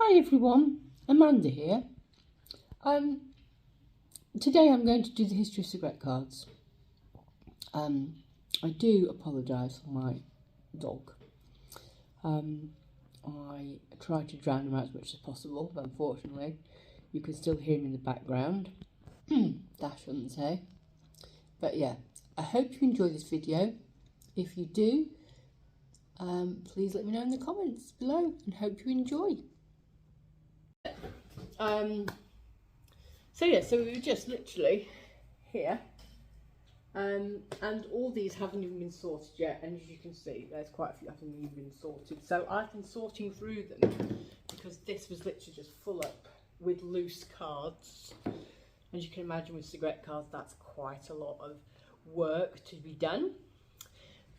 Hi everyone, Amanda here. Today I'm going to do the history of cigarette cards. I do apologise for my dog. I try to drown him out as much as possible, but unfortunately you can still hear him in the background. That shouldn't say. But yeah, I hope you enjoy this video. If you do, please let me know in the comments below and hope you enjoy. So we were just literally here, and all these haven't even been sorted yet, and as you can see there's quite a few that haven't even been sorted, so I've been sorting through them because this was literally just full up with loose cards. As you can imagine, with cigarette cards that's quite a lot of work to be done,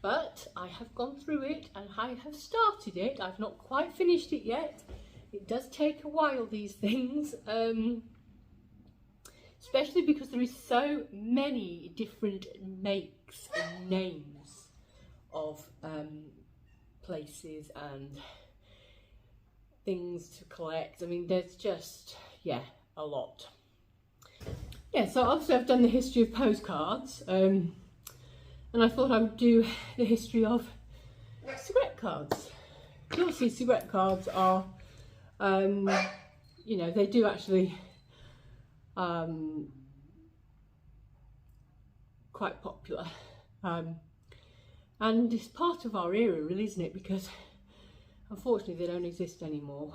but I have gone through it and I have started it. I've not quite finished it yet. It does take a while, these things, especially because there is so many different makes and names of places and things to collect. I mean, there's just, yeah, a lot. Yeah, so obviously I've done the history of postcards, and I thought I would do the history of cigarette cards. Obviously cigarette cards are, you know, they do actually quite popular, and it's part of our era really, isn't it, because unfortunately they don't exist anymore.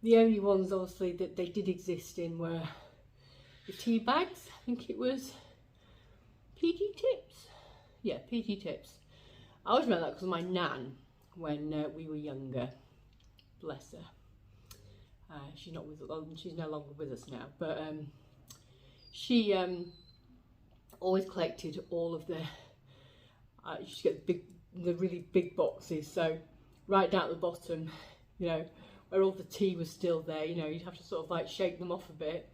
The only ones obviously that they did exist in were the tea bags. I think it was PG Tips. Yeah, PG Tips. I always remember that because my nan, when we were younger, bless her, she's not with, she's no longer with us now, but she always collected all of the you should get the really big boxes, so right down at the bottom, you know, where all the tea was still there, you know, you'd have to sort of like shake them off a bit,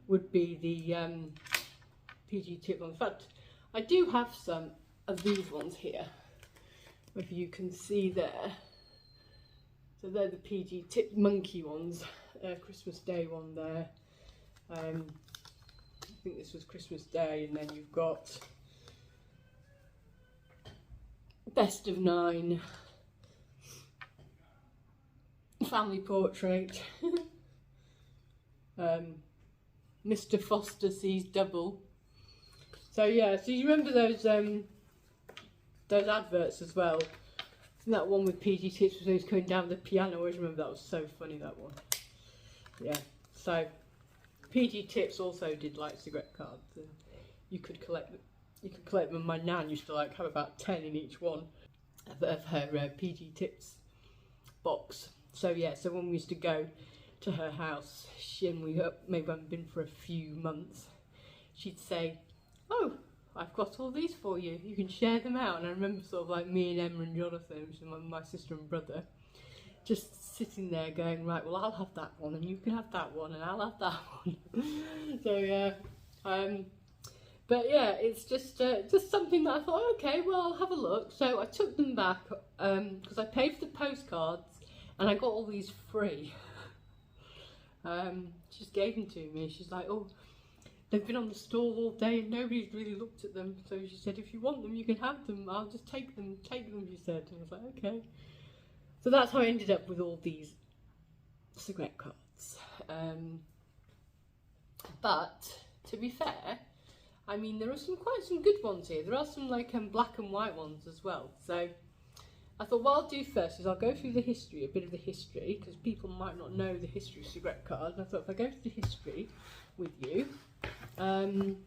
would be the PG Tip ones. In fact, I do have some of these ones here, if you can see there. So they're the PG Tip monkey ones, Christmas Day one there. I think this was Christmas Day, and then you've got Best of 9, Family Portrait, Mr. Foster Sees Double. So yeah, so you remember those adverts as well? And that one with PG Tips was always coming down the piano. I always remember that was so funny, that one. Yeah, so PG Tips also did like cigarette cards, and you could collect them. You could collect them. My nan used to like have about 10 in each one of her PG Tips box. So yeah, so when we used to go to her house, and we maybe hadn't been for a few months, she'd say, "Oh, I've got all these for you, you can share them out." And I remember sort of like me and Emma and Jonathan, which is my sister and brother, just sitting there going, right, well, I'll have that one and you can have that one and I'll have that one. So yeah, but yeah, it's just something that I thought, okay, well, I'll have a look. So I took them back because I paid for the postcards and I got all these free. She just gave them to me. She's like, oh, they've been on the stall all day and nobody's really looked at them. So she said, if you want them, you can have them. I'll just take them, she said. And I was like, okay. So that's how I ended up with all these cigarette cards. But to be fair, I mean, there are quite some good ones here. There are some like black and white ones as well. So I thought what I'll do first is I'll go through the history, a bit of the history, because people might not know the history of cigarette cards. And I thought if I go through the history with you, and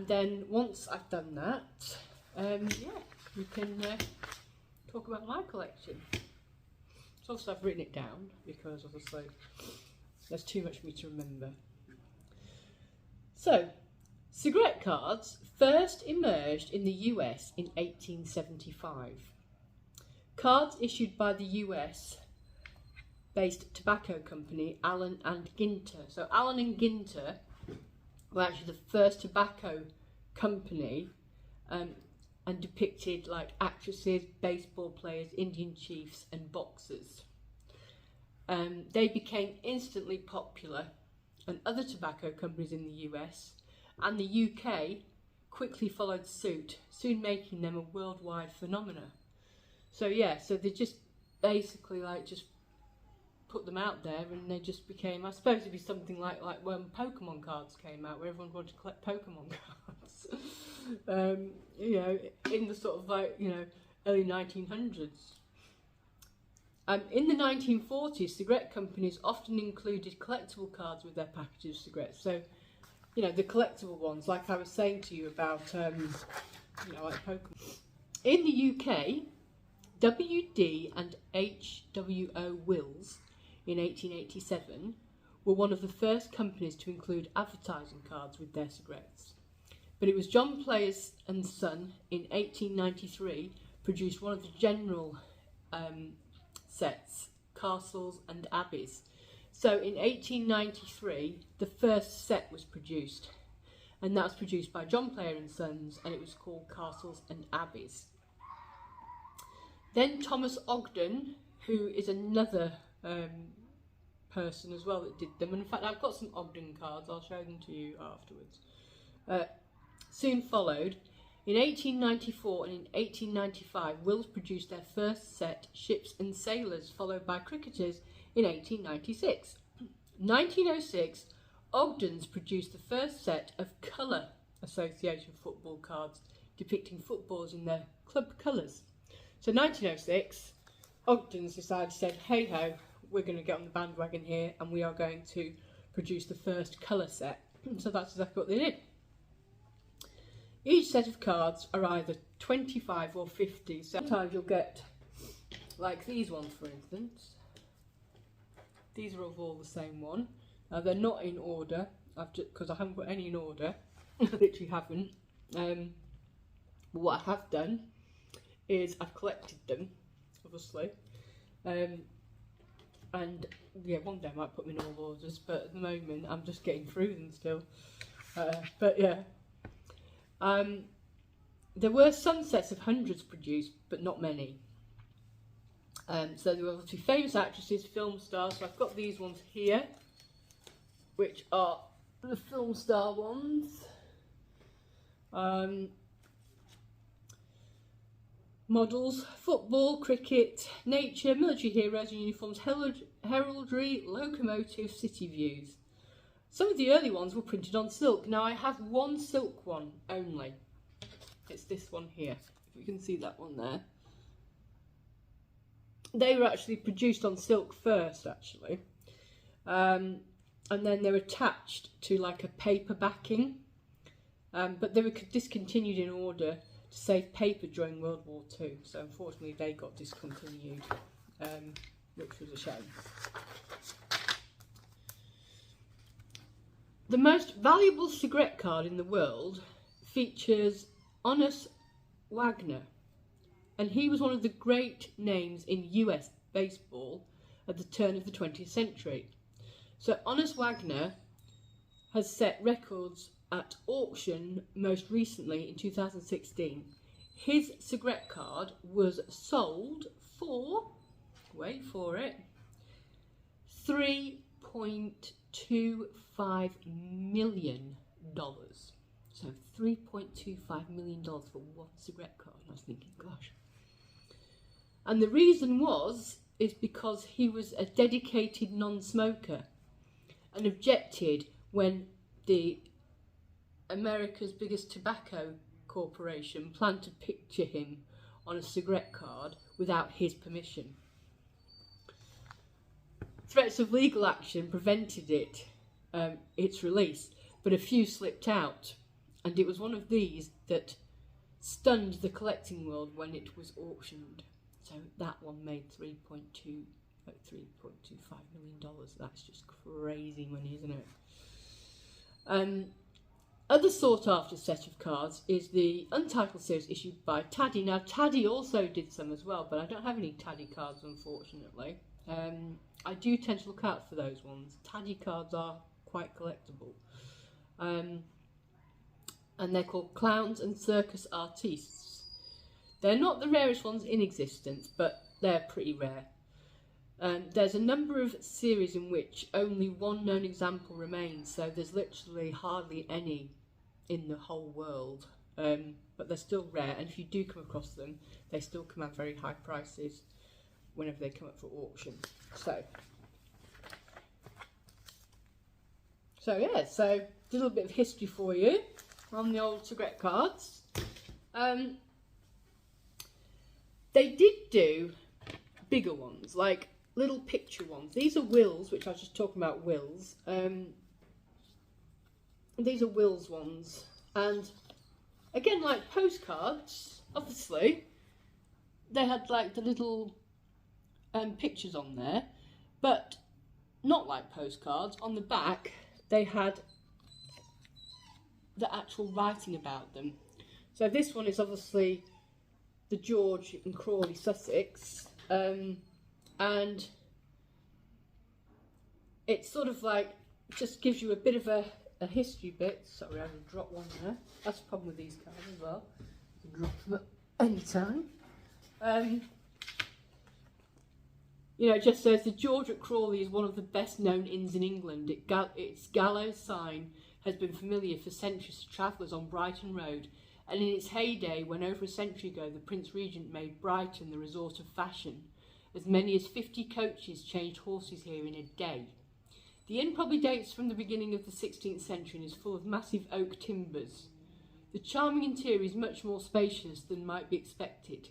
then once I've done that, yeah, we can talk about my collection. So obviously I've written it down because obviously there's too much for me to remember. So, cigarette cards first emerged in the US in 1875. Cards issued by the US based tobacco company Allen and Ginter. So Allen and Ginter were actually the first tobacco company and depicted like actresses, baseball players, Indian chiefs and boxers. they became instantly popular, and other tobacco companies in the US and the UK quickly followed suit, soon making them a worldwide phenomenon. So yeah, so they just basically like just put them out there, and they just became, I suppose it'd be something like when Pokemon cards came out, where everyone wanted to collect Pokemon cards. You know, in the sort of like, you know, early 1900s. In the 1940s, cigarette companies often included collectible cards with their packages of cigarettes. So, you know, the collectible ones, like I was saying to you about, you know, like Pokemon. In the UK, WD and HWO Wills in 1887 were one of the first companies to include advertising cards with their cigarettes. But it was John Players and Son in 1893 produced one of the general sets, Castles and Abbeys. So in 1893, the first set was produced, and that was produced by John Player and Sons, and it was called Castles and Abbeys. Then Thomas Ogden, who is another person as well that did them, and in fact I've got some Ogden cards, I'll show them to you afterwards, soon followed. In 1894 and in 1895, Wills produced their first set, Ships and Sailors, followed by Cricketers in 1896. 1906, Ogden's produced the first set of colour association football cards depicting footballs in their club colours. So 1906, Ogden's decided, said, hey ho, we're going to get on the bandwagon here, and we are going to produce the first colour set. So that's exactly what they did. Each set of cards are either 25 or 50. Sometimes you'll get, like these ones for instance. These are all the same one. Now they're not in order, because I haven't put any in order. I literally haven't. But what I have done is I've collected them, obviously. And yeah, one day I might put them in all orders, but at the moment I'm just getting through them still. But yeah. There were some sets of hundreds produced, but not many. So there were obviously famous actresses, film stars. So I've got these ones here, which are the film star ones. Models, football, cricket, nature, military heroes in uniforms, heraldry, locomotive, city views. Some of the early ones were printed on silk. Now I have one silk one only. It's this one here, if you can see that one there. They were actually produced on silk first, actually. And then they were attached to like a paper backing. But they were discontinued in order to save paper during World War II. So unfortunately they got discontinued, which was a shame. The most valuable cigarette card in the world features Honus Wagner, and he was one of the great names in US baseball at the turn of the 20th century. So Honus Wagner has set records at auction most recently in 2016. His cigarette card was sold for, wait for it, $3.25 million. So $3.25 million for one cigarette card. And I was thinking, gosh. And the reason is because he was a dedicated non-smoker and objected when the America's biggest tobacco corporation planned to picture him on a cigarette card without his permission. Threats of legal action prevented its release, but a few slipped out, and it was one of these that stunned the collecting world when it was auctioned. So that one made $3.25 million. That's just crazy money, isn't it? Other sought after set of cards is the Untitled series issued by Taddy. Now Taddy also did some as well, but I don't have any Taddy cards unfortunately. I do tend to look out for those ones. Taddy cards are quite collectible. And they're called Clowns and Circus Artistes. They're not the rarest ones in existence, but they're pretty rare. There's a number of series in which only one known example remains, so there's literally hardly any in the whole world, but they're still rare, and if you do come across them, they still command very high prices whenever they come up for auction. So yeah, so a little bit of history for you on the old cigarette cards. They did do bigger ones, like little picture ones. These are wills, which I was just talking about, wills. These are wills ones, and again, like postcards, obviously they had like the little pictures on there, but not like postcards. On the back they had the actual writing about them. So this one is obviously the George in Crawley, Sussex, and it's sort of like, just gives you a bit of a history bit. Sorry, I dropped one there. That's the problem with these cards as well. You can drop them at any time. You know, it just says the George at Crawley is one of the best known inns in England. Its gallows sign has been familiar for centuries to travellers on Brighton Road, and in its heyday, when over a century ago the Prince Regent made Brighton the resort of fashion, as many as 50 coaches changed horses here in a day. The inn probably dates from the beginning of the 16th century and is full of massive oak timbers. The charming interior is much more spacious than might be expected.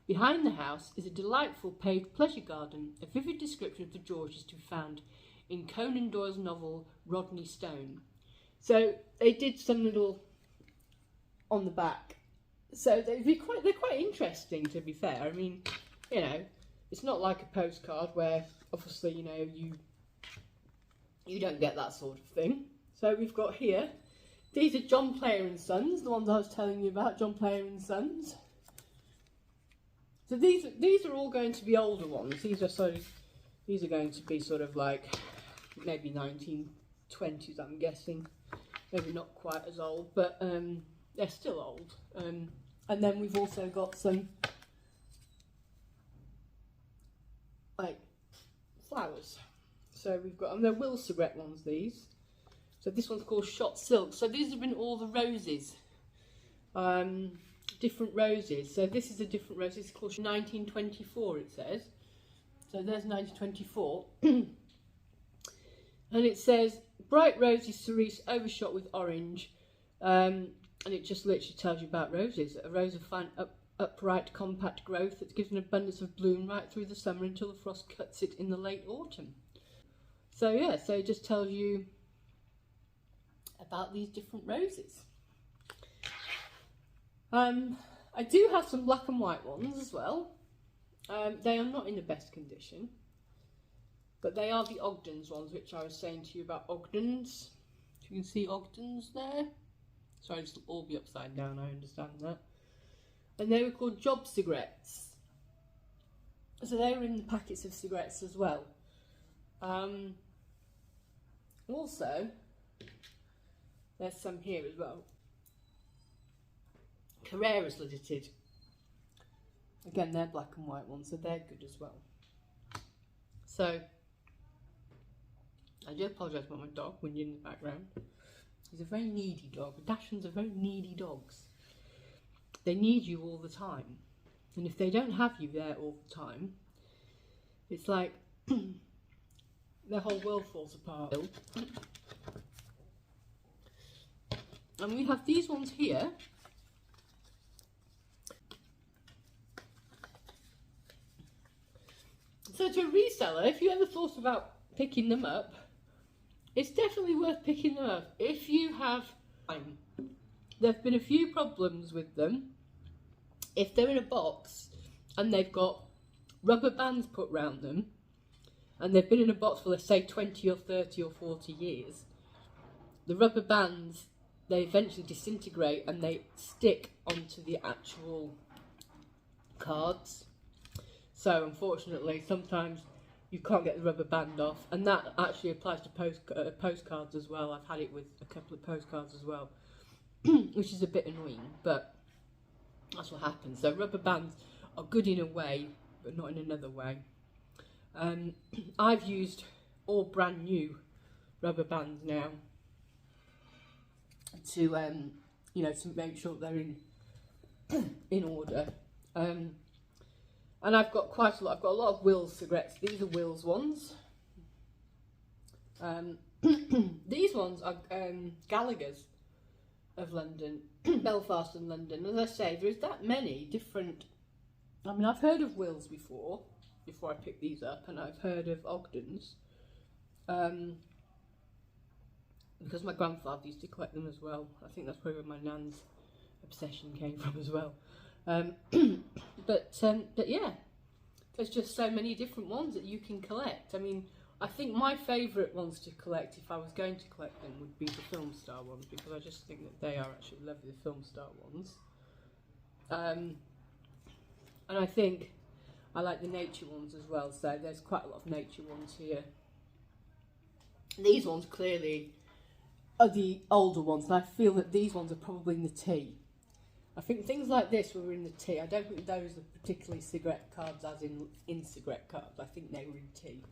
Behind the house is a delightful paved pleasure garden. A vivid description of the George is to be found in Conan Doyle's novel Rodney Stone. So they did some little on the back. So they're quite interesting, to be fair. I mean, you know, it's not like a postcard where obviously, you know, you don't get that sort of thing. So we've got here, these are John Player and Sons, the ones I was telling you about, John Player and Sons. So these are all going to be older ones. These are going to be sort of like maybe 1920s, I'm guessing. Maybe not quite as old, but they're still old. And then we've also got some like flowers. So we've got, and they're Will cigarette ones, these. So this one's called Shot Silk. So these have been all the roses. Different roses. So this is a different rose. It's called 1924, it says. So there's 1924. And it says, bright rosy cerise overshot with orange. And it just literally tells you about roses. A rose of fine, upright, compact growth that gives an abundance of bloom right through the summer until the frost cuts it in the late autumn. So yeah, so it just tells you about these different roses. I do have some black and white ones as well. They are not in the best condition, but they are the Ogdens ones, which I was saying to you about Ogdens. You can see Ogdens there. Sorry, this will all be upside down, I understand that. And they were called Job cigarettes. So they were in the packets of cigarettes as well. Also, there's some here as well. Carreras Limited. Again, they're black and white ones, so they're good as well. So, I do apologise about my dog when you're in the background. He's a very needy dog. Dachshunds are very needy dogs. They need you all the time. And if they don't have you there all the time, it's like their whole world falls apart. And we have these ones here. So to a reseller, if you ever thought about picking them up, it's definitely worth picking them up if you have time. There have been a few problems with them. If they're in a box and they've got rubber bands put around them, and they've been in a box for, let's say, 20 or 30 or 40 years, the rubber bands, they eventually disintegrate and they stick onto the actual cards. So unfortunately, sometimes you can't get the rubber band off, and that actually applies to postcards as well. I've had it with a couple of postcards as well, which is a bit annoying, but that's what happens. So rubber bands are good in a way, but not in another way. I've used all brand new rubber bands now to you know, to make sure they're in order. And I've got quite a lot. I've got a lot of Will's cigarettes. These are Will's ones. These ones are Gallagher's of London, Belfast and London. As I say, there is that many different. I mean, I've heard of Will's before I picked these up, and I've heard of Ogden's, because my grandfather used to collect them as well. I think that's probably where my nan's obsession came from as well. But yeah, there's just so many different ones that you can collect. I mean, I think my favourite ones to collect, if I was going to collect them, would be the Film Star ones, because I just think that they are actually lovely, the Film Star ones. And I think I like the nature ones as well, so there's quite a lot of nature ones here. These ones clearly are the older ones, and I feel that these ones are probably in the tea. I think things like this were in the tea. I don't think those are particularly cigarette cards as in cigarette cards. I think they were in tea.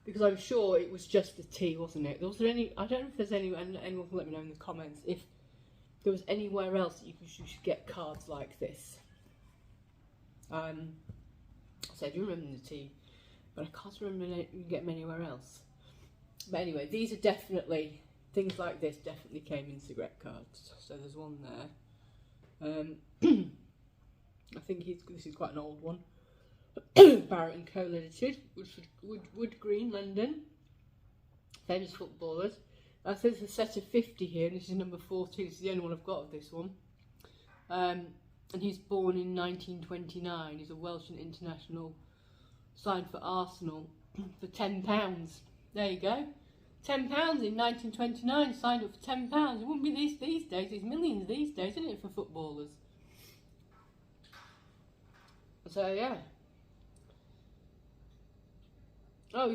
Because I'm sure it was just the tea, wasn't it? Was there any? I don't know if there's anyone can let me know in the comments if there was anywhere else that you should get cards like this. So I do remember the tea, but I can't remember you can get them anywhere else. But anyway, these are definitely, things like this definitely came in cigarette cards. So there's one there. I think this is quite an old one. Barrett and Co. Limited, Wood Green, London. Famous footballers. I think there's a set of 50 here, and this is number 14. This is the only one I've got of this one. And he's born in 1929. He's a Welsh international, signed for Arsenal for £10. There you go. £10 in 1929, signed up for £10. It wouldn't be these days. It's millions these days, isn't it, for footballers? So yeah. Oh, he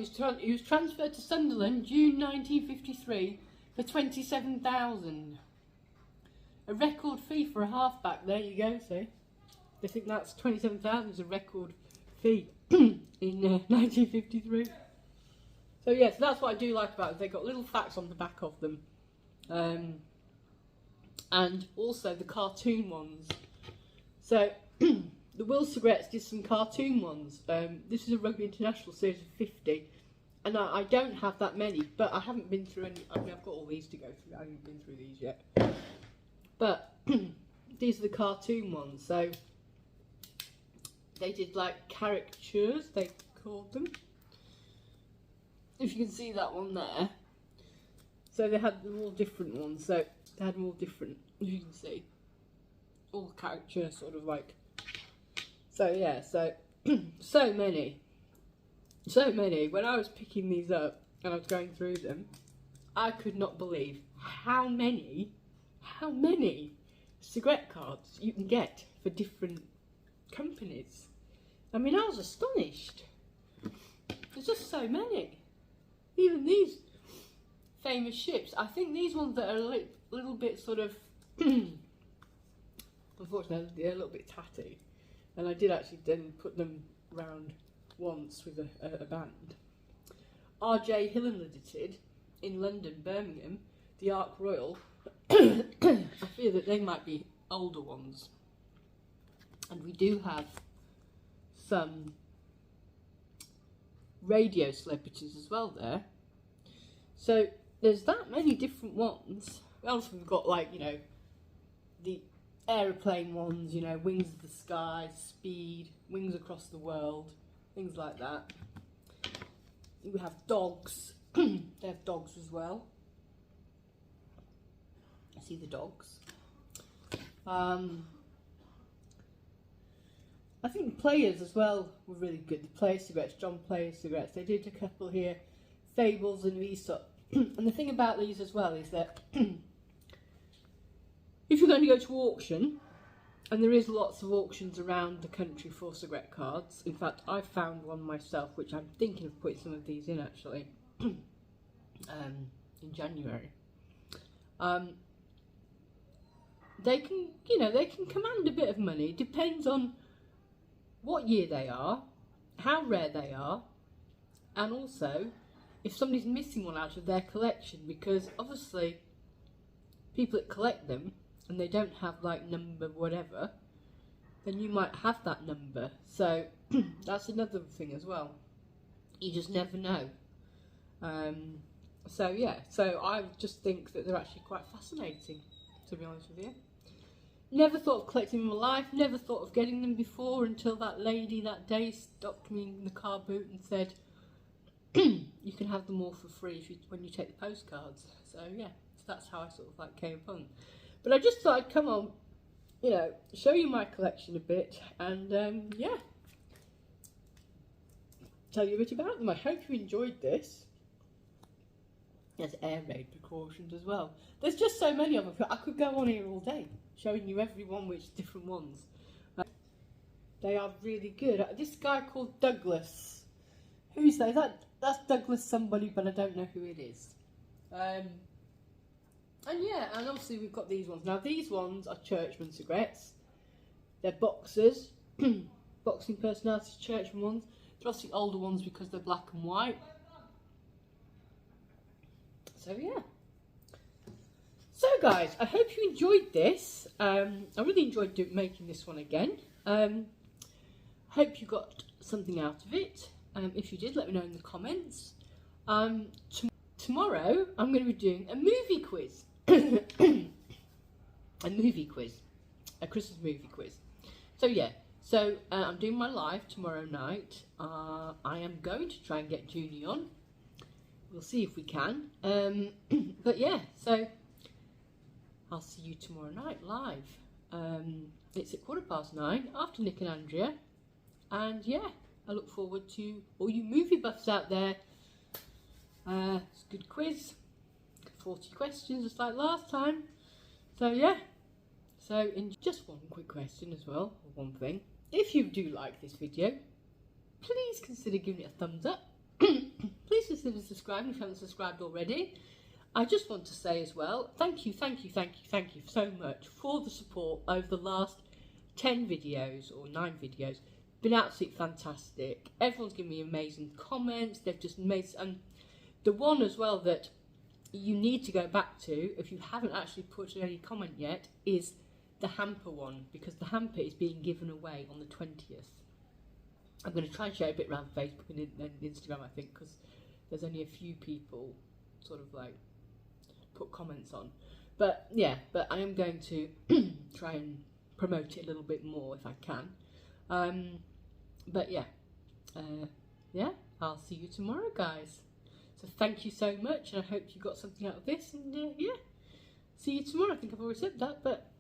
was transferred to Sunderland June 1953 for £27,000. A record fee for a halfback. There you go. See, they think that's £27,000 is a record fee in 1953. So yes, that's what I do like about it. They got little facts on the back of them, and also the cartoon ones. So. The Will Cigarettes did some cartoon ones. This is a Rugby International series of 50, and I don't have that many, but I haven't been through any. I mean, I've got all these to go through. I haven't been through these yet, but these are the cartoon ones. So they did like caricatures, they called them. If you can see that one there. So they had them all different ones. So they had them all different. As you can see, all caricatures, sort of like. So yeah, so so many. When I was picking these up and I was going through them, I could not believe how many cigarette cards you can get for different companies. I mean, I was astonished. There's just so many. Even these famous ships. I think these ones that are a little bit sort of, unfortunately, they're a little bit tatty. And I did actually then put them round once with a band. R.J. Hill Limited in London, Birmingham, the Ark Royal. I fear that they might be older ones. And we do have some radio celebrities as well there. So there's that many different ones. We also have got, like, you know, the aeroplane ones, you know, Wings of the Sky, Speed, Wings Across the World, things like that. We have dogs. They have dogs as well. See the dogs. I think the Players as well were really good. The Player cigarettes, John Player cigarettes. They did a couple here, Fables and Aesop. And the thing about these as well is that if you're going to go to auction, and there is lots of auctions around the country for cigarette cards. In fact, I found one myself, which I'm thinking of putting some of these in actually, in January. They can, you know, they can command a bit of money. It depends on what year they are, how rare they are, and also if somebody's missing one out of their collection, because obviously people that collect them and they don't have like number whatever, then you might have that number. So that's another thing as well. You just never know. So yeah, so I just think that they're actually quite fascinating, to be honest with you. Never thought of collecting them in my life, never thought of getting them before, until that lady that day stopped me in the car boot and said, you can have them all for free when you take the postcards. So yeah, so that's how I sort of like came upon. But I just thought I'd come on, you know, show you my collection a bit, and yeah, tell you a bit about them. I hope you enjoyed this. There's air raid precautions as well. There's just so many of them. I could go on here all day showing you every one, which different ones. They are really good. This guy called Douglas. Who's that? That's Douglas somebody, but I don't know who it is. And yeah, and obviously we've got these ones. Now these ones are Churchman cigarettes. They're boxers, boxing personalities, Churchman ones. They're obviously older ones because they're black and white. So yeah. So guys, I hope you enjoyed this. I really enjoyed making this one again. Hope you got something out of it. If you did, let me know in the comments. Tomorrow I'm going to be doing a movie quiz. A Christmas movie quiz. So yeah, so I'm doing my live tomorrow night. I am going to try and get Junie on. We'll see if we can. But yeah, so I'll see you tomorrow night live. It's at 9:15 after Nick and Andrea. And yeah, I look forward to all you movie buffs out there. It's a good quiz. 40 questions just like last time. So yeah. So in just one quick question as well, or one thing. If you do like this video, please consider giving it a thumbs up. Please consider subscribing if you haven't subscribed already. I just want to say as well, thank you so much for the support over the last 10 videos or 9 videos. Been absolutely fantastic. Everyone's given me amazing comments. They've just made, and the one as well that you need to go back to if you haven't actually put any comment yet is the hamper one, because the hamper is being given away on the 20th. I'm going to try and share a bit around Facebook and Instagram, I think, because there's only a few people sort of like put comments on. But yeah, but I am going to try and promote it a little bit more if I can. But yeah, yeah, I'll see you tomorrow, guys. So thank you so much, and I hope you got something out of this. And yeah, see you tomorrow. I think I've already said that, but